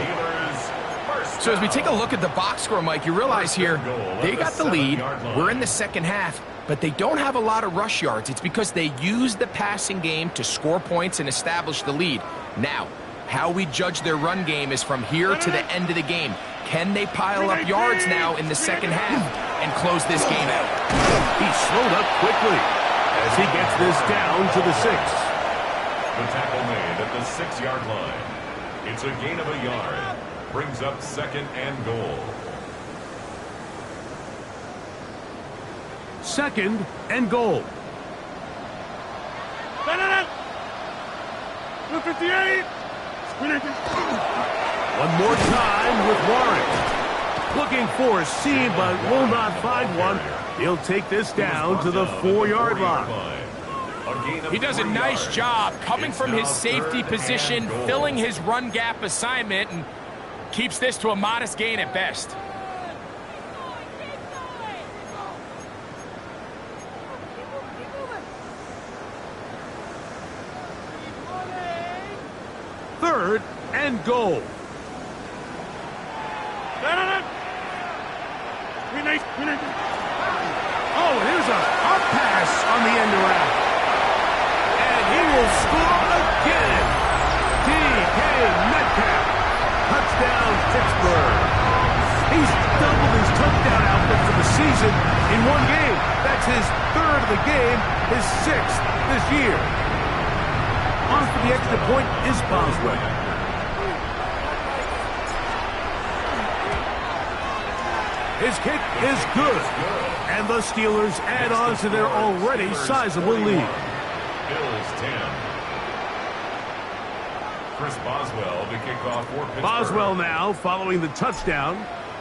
So as we take a look at the box score, Mike, you realize here they got the lead. We're in the second half, but they don't have a lot of rush yards. It's because they use the passing game to score points and establish the lead. Now, how we judge their run game is from here to the end of the game. Can they pile up yards now in the second half and close this game out?
He slowed up quickly as he gets this down to the 6.
The tackle made at the 6-yard line. It's a gain of a yard. Brings up second and goal.
Second and goal.
58.
One more time with Warren. Looking for a seam, but will not find one. He'll take this down to the 4-yard line.
He does a nice job coming from his safety position, filling his run gap assignment, and keeps this to a modest gain at best.
3rd and goal. Oh, here's a hot pass on the end around. And he will score again. D.K. Metcalf. Touchdown, Pittsburgh. He's doubled his touchdown output for the season in one game. That's his 3rd of the game, his 6th this year. On for the extra point is Boswell. His kick is good. And the Steelers add on to their already sizable lead.
Bills 10. Chris Boswell to kick off for Pittsburgh.
Boswell now following the touchdown.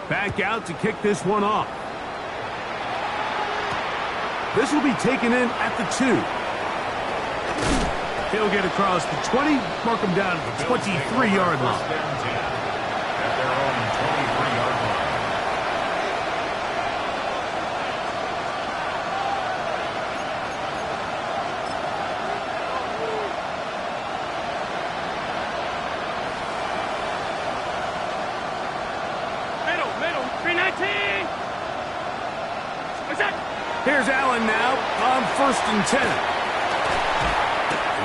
Back out to kick this one off. This will be taken in at the 2. He'll get across the 20, mark him down at the 23-yard line.
At their own 23-yard line.
Middle, 319. What's that?
Here's Allen now on 1st and 10.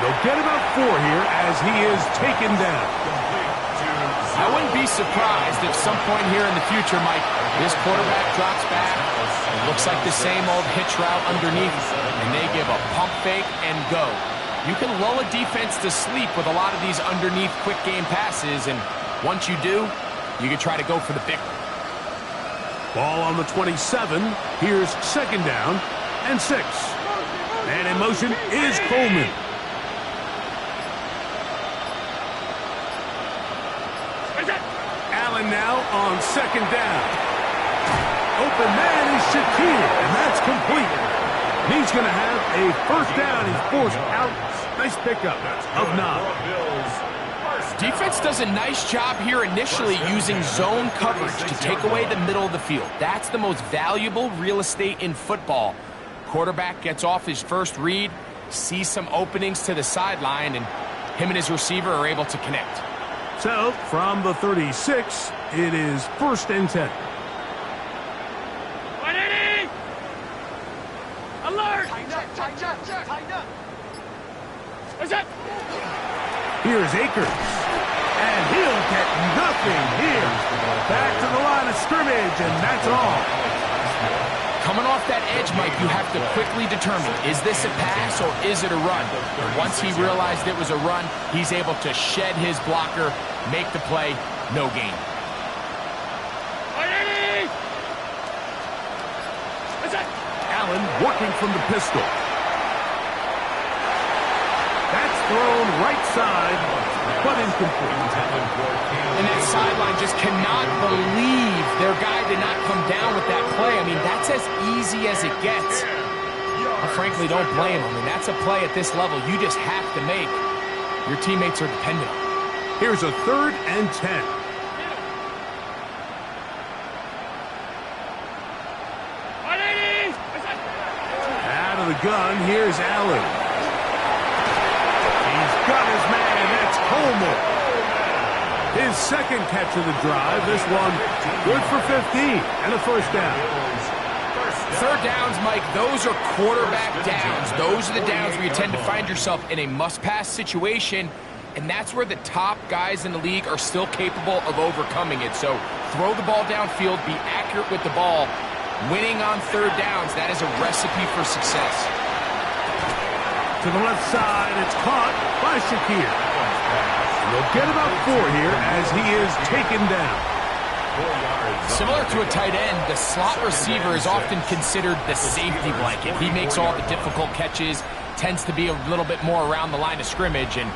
They'll get about 4 here as he is taken down.
I wouldn't be surprised if some point here in the future, Mike, this quarterback drops back. It looks like the same old hitch route underneath, and they give a pump fake and go. You can lull a defense to sleep with a lot of these underneath quick game passes, and once you do, you can try to go for the big one.
Ball on the 27. Here's 2nd down and 6. And in motion is Coleman. Allen now on 2nd down. Open man is Shakir, and that's complete. He's going to have a 1st down. He's forced out. Nice pickup of 9.
Defense does a nice job here initially using zone coverage to take away the middle of the field. That's the most valuable real estate in football. Quarterback gets off his first read, sees some openings to the sideline, and him and his receiver are able to connect.
So, from the 36, it is 1st and 10.
180! Alert!
Tighten up.
What's that?
Here's Akers. And he'll get nothing here. Back to the line of scrimmage, and that's all.
Coming off that edge, Mike, you have to quickly determine, is this a pass or is it a run? And once he realized it was a run, he's able to shed his blocker, make the play, no gain.
180! What's that?
Allen working from the pistol. That's thrown right side, but incomplete.
And that sideline just cannot believe their guy did not come down with that play. I mean, that's as easy as it gets. I frankly don't blame him. I mean, that's a play at this level you just have to make. Your teammates are dependent on it.
Here's a 3rd and 10. Out of the gun, here's Allen. He's got his man, that's Coleman. His 2nd catch of the drive, this one good for 15 and a 1st down.
3rd downs, Mike, those are quarterback downs. Those are the downs where you tend to find yourself in a must-pass situation, and that's where the top guys in the league are still capable of overcoming it. So throw the ball downfield, be accurate with the ball. Winning on 3rd downs, that is a recipe for success.
To the left side, it's caught by Shakir. They'll get about 4 here as he is taken down.
Similar to a tight end, the slot receiver is often considered the safety blanket. He makes all the difficult catches, tends to be a little bit more around the line of scrimmage, and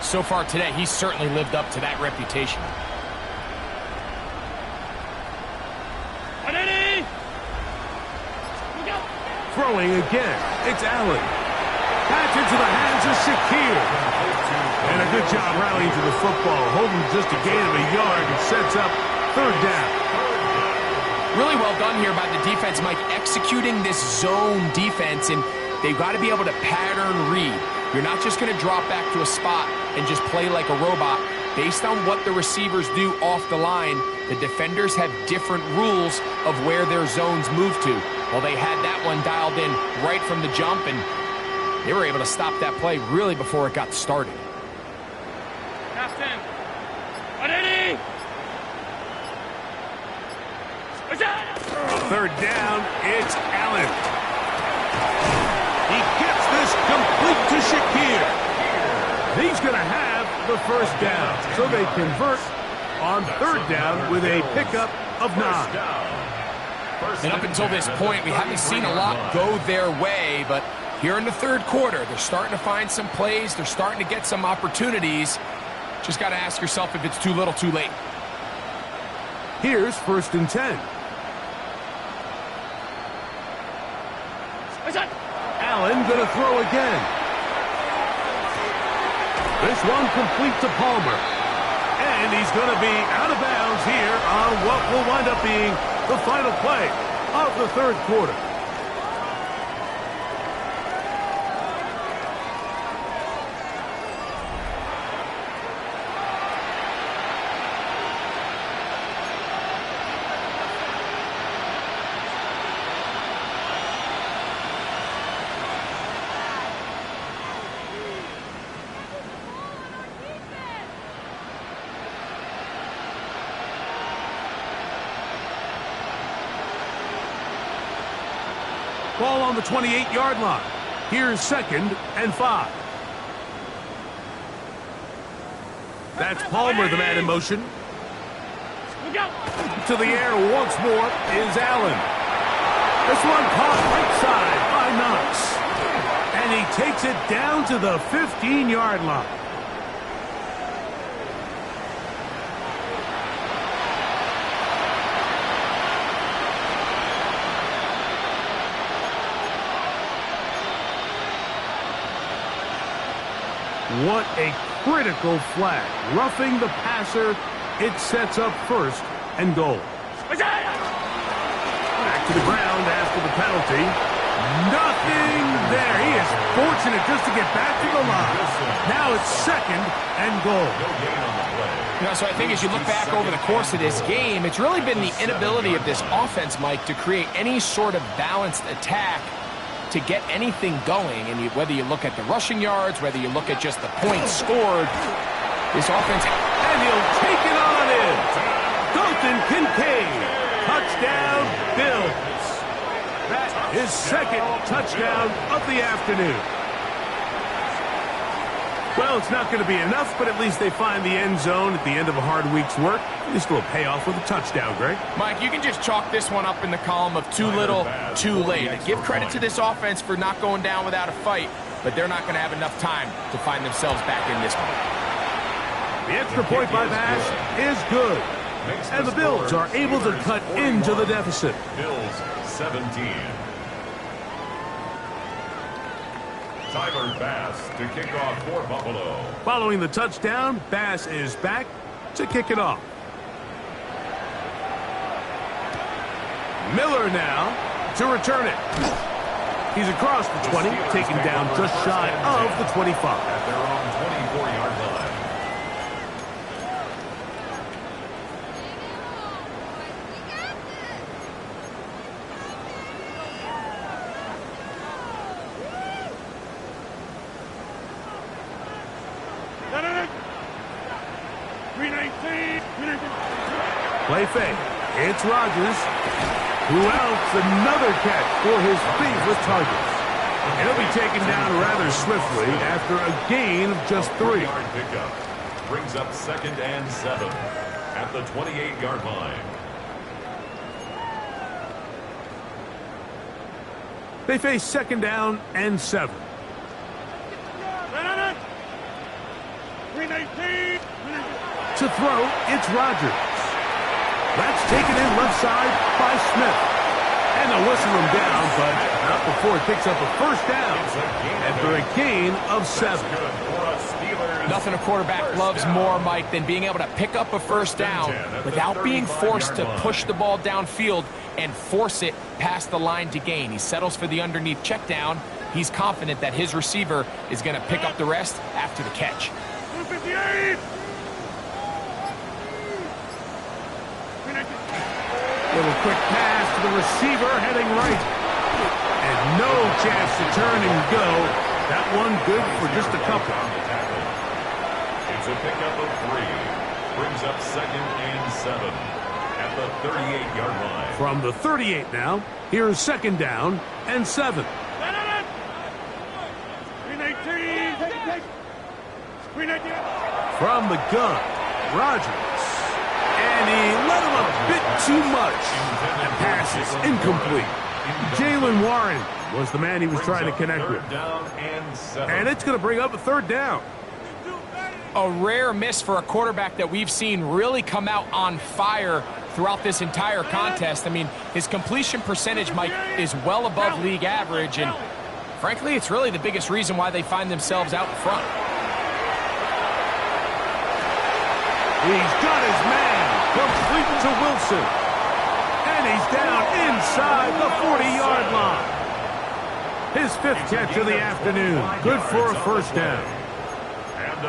so far today, he's certainly lived up to that reputation.
180!
Throwing again, it's Allen. Patch into the hands of Shakir. And a good job rallying to the football, holding just a gain of a yard and sets up 3rd down.
Really well done here by the defense, Mike, executing this zone defense, and they've got to be able to pattern read. You're not just going to drop back to a spot and just play like a robot. based on what the receivers do off the line, the defenders have different rules of where their zones move to. Well, they had that one dialed in right from the jump, and they were able to stop that play really before it got started.
Pass 10. Ready?
Third down, it's Allen. He gets this complete to Shakir. He's going to have the first down. So they convert on third down with a pickup of 9.
And up until this point, we haven't seen a lot go their way, but here in the third quarter, they're starting to find some plays. They're starting to get some opportunities. Just got to ask yourself if it's too little, too late.
Here's 1st and 10. Allen going to throw again. This one complete to Palmer. And he's going to be out of bounds here on what will wind up being the final play of the third quarter. Ball on the 28-yard line. Here's 2nd and 5. That's Palmer, the man in motion. To the air once more is Allen. This one caught right side by Knox. And he takes it down to the 15-yard line. What a critical flag. Roughing the passer, it sets up 1st and goal. Back to the ground after the penalty. Nothing there. He is fortunate just to get back to the line. Now it's 2nd and goal.
You know, so I think as you look back over the course of this game, it's really been the inability of this offense, Mike, to create any sort of balanced attack to get anything going. And whether you look at the rushing yards, whether you look at just the points scored, this offense...
And he'll take it on in. Dalton Kincaid. Touchdown, Bills. That is 2nd touchdown of the afternoon. Well, it's not going to be enough, but at least they find the end zone at the end of a hard week's work. At least it'll pay off with a touchdown, Greg.
Mike, you can just chalk this one up in the column of too little, too late. Give credit to this offense for not going down without a fight, but they're not going to have enough time to find themselves back in this one.
The extra point by Bass is good. And the Bills are able to cut into the deficit.
Bills 17. Tyler Bass to kick off for Buffalo.
Following the touchdown, Bass is back to kick it off. Miller now to return it. He's across the 20, taken down just shy of the 25.
At their own 24-yard line.
Play fake. It's Rodgers, who else another catch for his favorite target. And he'll be taken down rather swiftly after a gain of just 3.
Yard pickup brings up 2nd and 7 at the 28-yard line.
They face 2nd down and 7. To throw, it's Rodgers. That's taken in left side by Smith. And they'll whistle him down, but not before it picks up a 1st down after a gain of 7.
Nothing a quarterback loves more, Mike, than being able to pick up a 1st down without being forced to push the ball downfield and force it past the line to gain. He settles for the underneath check down. He's confident that his receiver is going to pick up the rest after the catch.
258!
Little quick pass to the receiver heading right. And no chance to turn and go. That one good for just a couple.
It's a pickup of 3. Brings up 2nd and 7 at the 38-yard line.
From the 38 now, here's 2nd down and 7. From the gun, Rodgers. And he let him a bit too much. And pass is incomplete. Jalen Warren was the man he was trying to connect with. And it's going to bring up a 3rd down.
A rare miss for a quarterback that we've seen really come out on fire throughout this entire contest. I mean, his completion percentage, Mike, is well above league average, and frankly, it's really the biggest reason why they find themselves out in front.
He's got his man, complete to Wilson. And he's down inside the 40-yard line. His 5th catch of the afternoon, good for a 1st down.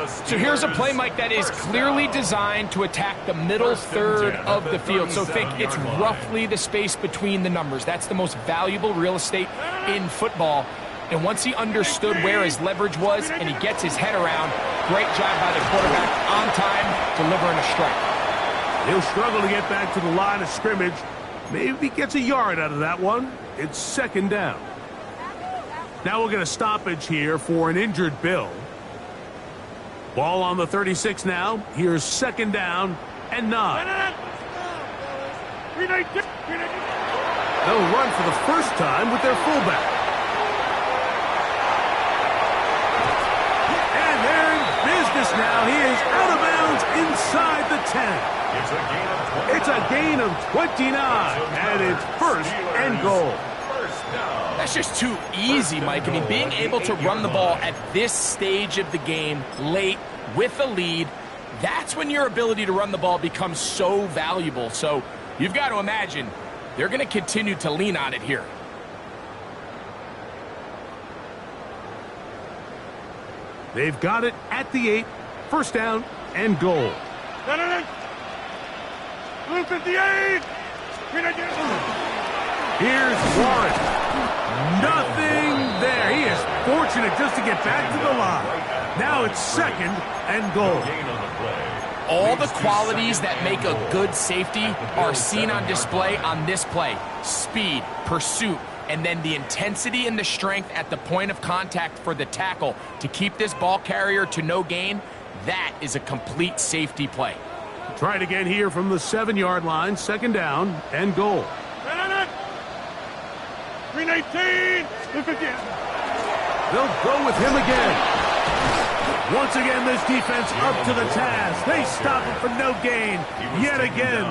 So here's a play, Mike, that is clearly designed to attack the middle third of the field. So think it's roughly the space between the numbers. That's the most valuable real estate in football. And once he understood where his leverage was and he gets his head around, great job by the quarterback on time, delivering a strike.
He'll struggle to get back to the line of scrimmage. Maybe he gets a yard out of that one. It's 2nd down. Now we'll get a stoppage here for an injured Bill. Ball on the 36 now. Here's 2nd down and 9. They'll run for the first time with their fullback. And they're in business now. He is out of bounds inside the 10. It's a gain of 29, and it's 1st and goal.
That's just too easy, Mike. I mean, being able to run the ball at this stage of the game, late, with a lead, that's when your ability to run the ball becomes so valuable. So you've got to imagine they're going to continue to lean on it here.
They've got it at the 8, 1st down and goal.
Blue 58!
Here's Warren. Nothing there. He is fortunate just to get back to the line. Now it's 2nd and goal.
All the qualities that make a good safety are seen on display on this play. Speed, pursuit, and then the intensity and the strength at the point of contact for the tackle to keep this ball carrier to no gain. That is a complete safety play.
Try it again here from the 7-yard line. 2nd down and goal.
319!
They'll go with him again. Once again, this defense up to the task. They stop him for no gain yet again.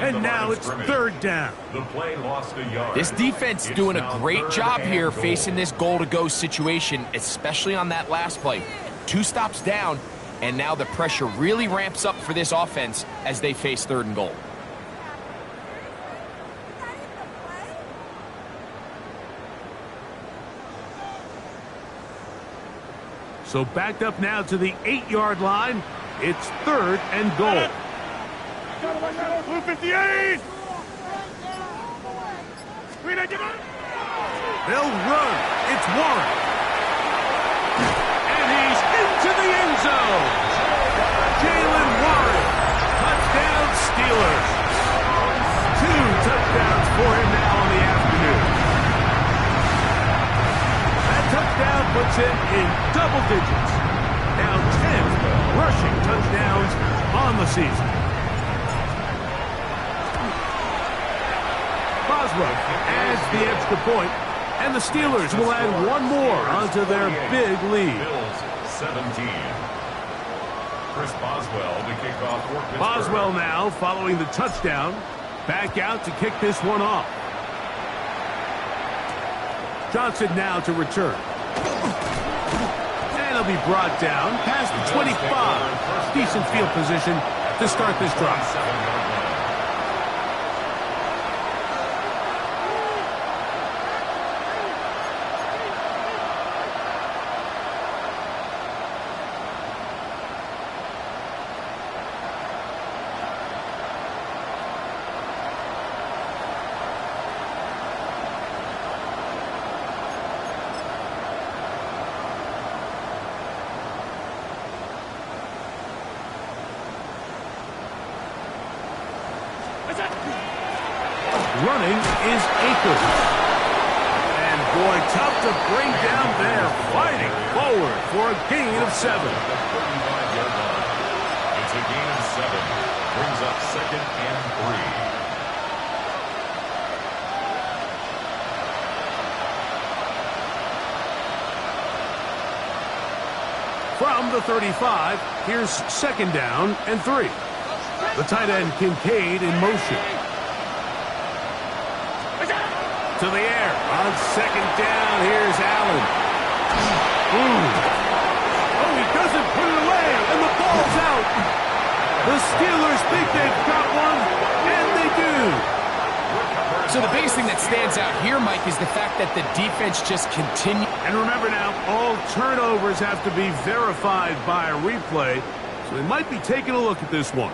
And now it's 3rd down.
The play lost a yard.
This defense doing a great job here facing this goal-to-go situation, especially on that last play. 2 stops down, and now the pressure really ramps up for this offense as they face 3rd and goal.
So backed up now to the 8-yard line. It's 3rd and goal.
Blue 58!
They'll run. It's Warren. And he's into the end zone. Jalen Warren. Touchdown Steelers. 2 touchdowns for him now on the afternoon. That touchdown puts him in double digits. Now 10 rushing touchdowns on the season. Boswell adds the extra point, and the Steelers will add 1 more onto their big lead.
Bills 17. Chris Boswell to kick off for Pittsburgh.
Boswell now following the touchdown. Back out to kick this one off. Johnson now to return. And he'll be brought down past the 25. Decent field position to start this drive. Running is Akers. And boy, tough to bring down there. Fighting forward for a gain of 7.
Yard line. It's a gain of 7. Brings up 2nd and 3.
From the 35, here's 2nd down and 3. The tight end Kincaid in motion. To the air. On 2nd down, here's Allen. Oh, he doesn't put it away, and the ball's out. The Steelers think they've got one, and they do.
So the biggest thing that stands out here, Mike, is the fact that the defense just continues.
And remember now, all turnovers have to be verified by a replay, so they might be taking a look at this one.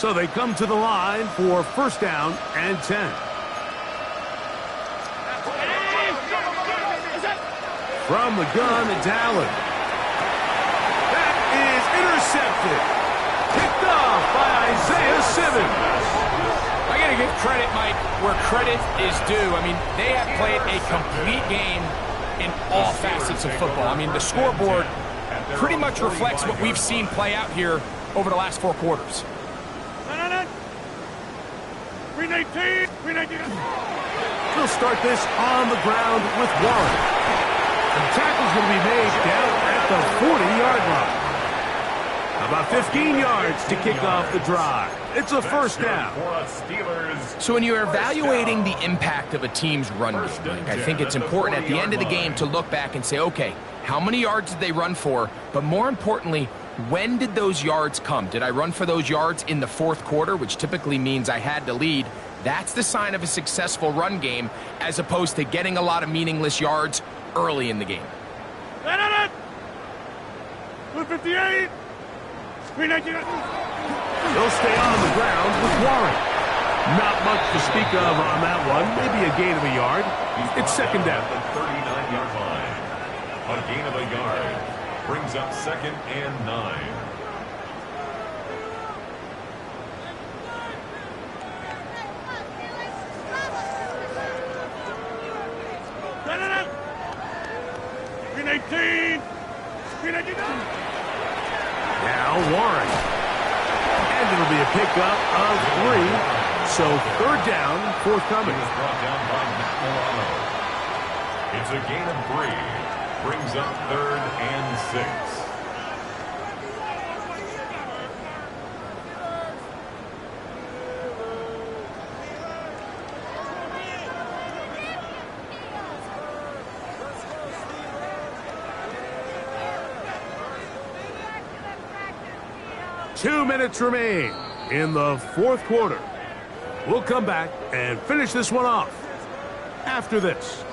So they come to the line for 1st down and 10. From the gun, it's Allen. That is intercepted. Picked off by Isaiah Simmons.
I got to give credit, Mike, where credit is due. I mean, they have played a complete game in all facets of football. I mean, the scoreboard pretty much reflects what we've seen play out here over the last 4 quarters.
319. We'll start this on the ground with Warren. The tackle's going to be made down at the 40-yard line. About 15 yards to kick off the drive. It's a 1st down.
So when you're evaluating the impact of a team's run game, Mike, I think it's important at the end of the game to look back and say, okay, how many yards did they run for? But more importantly, when did those yards come? Did I run for those yards in the 4th quarter, which typically means I had to lead? That's the sign of a successful run game, as opposed to getting a lot of meaningless yards early in the game.
258. They'll stay on the ground with Warren. Not much to speak of on that one. Maybe a gain of a yard. It's 2nd down.
The 39-yard line. A gain of a yard. Brings up 2nd and 9.
Now Warren. And it'll be a pickup of 3. So 3rd down, forthcoming.
He was brought down by Matt Milano. It's a gain of 3. Brings up 3rd and 6.
Two minutes remain in the 4th quarter. We'll come back and finish this one off after this.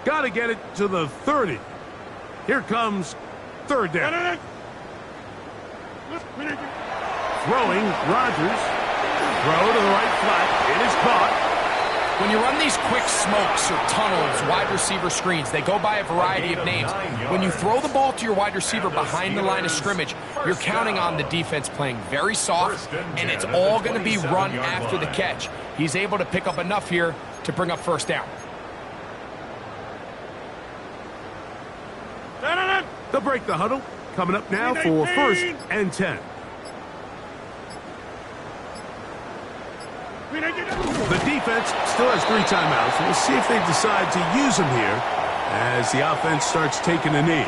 Got to get it to the 30. Here comes 3rd down. Throwing, Rodgers. Throw to the right flat. It is caught.
When you run these quick smokes or tunnels, wide receiver screens, they go by a variety of names. When you throw the ball to your wide receiver behind the line of scrimmage, you're counting on the defense playing very soft, and it's all going to be run after the catch. He's able to pick up enough here to bring up 1st down.
They'll break the huddle. Coming up now for 1st and 10. The defense still has 3 timeouts. We'll see if they decide to use them here as the offense starts taking a knee.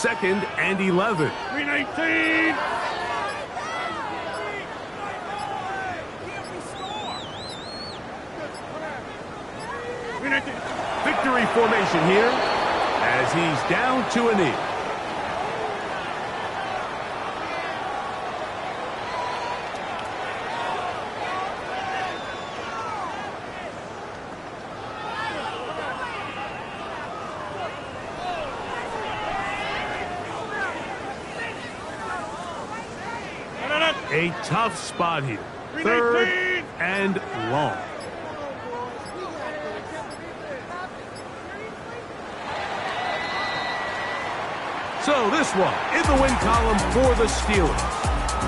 2nd and 11.
319.
Victory formation here as he's down to a knee. A tough spot here. 3rd and long. So this one in the win column for the Steelers.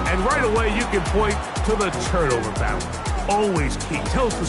And right away you can point to the turnover battle. Always key. Tell us the